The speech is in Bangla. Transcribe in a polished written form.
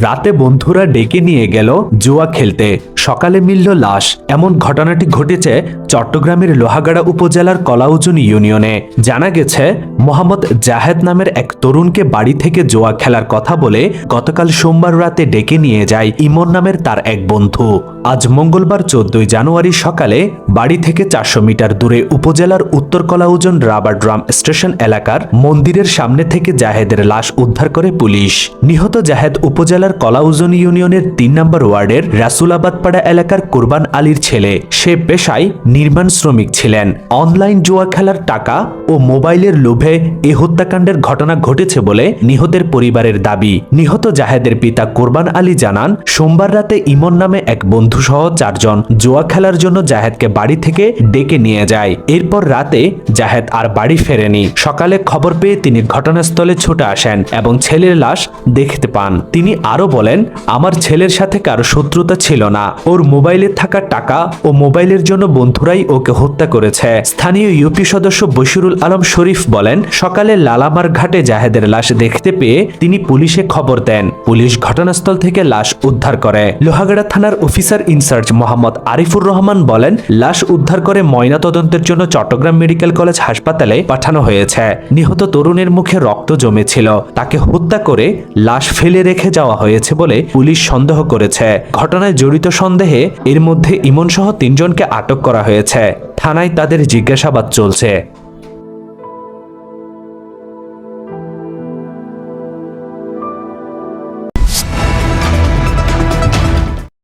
রাতে বন্ধুরা ডেকে নিয়ে গেল জুয়া খেলতে, সকালে মিলল লাশ। এমন ঘটনাটি ঘটেছে চট্টগ্রামের লোহাগাড়া উপজেলার কলাউজন ইউনিয়নে। জানা গেছে, মোহাম্মদ জাহেদ নামের এক তরুণকে বাড়ি থেকে জুয়া খেলার কথা বলে গতকাল সোমবার রাতে ডেকে নিয়ে যায় ইমন নামের তার এক বন্ধু। আজ মঙ্গলবার 14 জানুয়ারি সকালে বাড়ি থেকে 400 মিটার দূরে উপজেলার উত্তর কলাউজন রাবার ড্রাম স্টেশন এলাকার মন্দিরের সামনে থেকে জাহেদের লাশ উদ্ধার করে পুলিশ। নিহত জাহেদ উপজেলার কলাউজন ইউনিয়নের 3 নম্বর ওয়ার্ডের রাসুলাবাদ পাড়া এলাকার কুরবান আলীর ছেলে। সে পেশায় নির্মাণ শ্রমিক ছিলেন। অনলাইন জুয়া খেলার টাকা ও মোবাইলের লোভে এ হত্যাকাণ্ডের ঘটনা ঘটেছে বলে নিহতের পরিবারের দাবি। নিহত জাহেদের পিতা কুরবান আলী জানান, সোমবার রাতে ইমন নামে এক বন্ধু সহ 4 জন জুয়া খেলার জন্য জাহেদকে বাড়ি থেকে ডেকে নিয়ে যায়। এরপর রাতে জাহেদ আর বাড়ি ফেরেনি। সকালে খবর পেয়ে তিনি ঘটনাস্থলে ছুটে আসেন এবং ছেলের লাশ দেখতে পান। তিনি আরো বলেন, আমার ছেলের সাথে কারো শত্রুতা ছিল না। ওর মোবাইলে থাকা টাকা ও মোবাইলের জন্য বন্ধুরাই ওকে হত্যা করেছে। স্থানীয় ইউপি সদস্য বশিরুল আলম শরীফ বলেন, সকালে লালামার ঘাটে জাহেদের লাশ দেখতে পেয়ে তিনি পুলিশে খবর দেন। পুলিশ ঘটনাস্থল থেকে লাশ উদ্ধার করে। লোহাগাড়া থানার অফিসার ইনচার্জ মোহাম্মদ আরিফুর রহমান বলেন, লাশ উদ্ধার করে ময়নাতদন্তের জন্য চট্টগ্রাম মেডিকেল কলেজ হাসপাতালে পাঠানো হয়েছে। নিহত তরুণের মুখে রক্ত জমেছিল। তাকে হত্যা করে লাশ ফেলে রেখে যাওয়া হয়েছে বলে পুলিশ সন্দেহ করেছে। ঘটনায় জড়িত সন্দেহে এর মধ্যে ইমন সহ 3 জনকে আটক করা হয়েছে। থানায় তাদের জিজ্ঞাসাবাদ চলছে।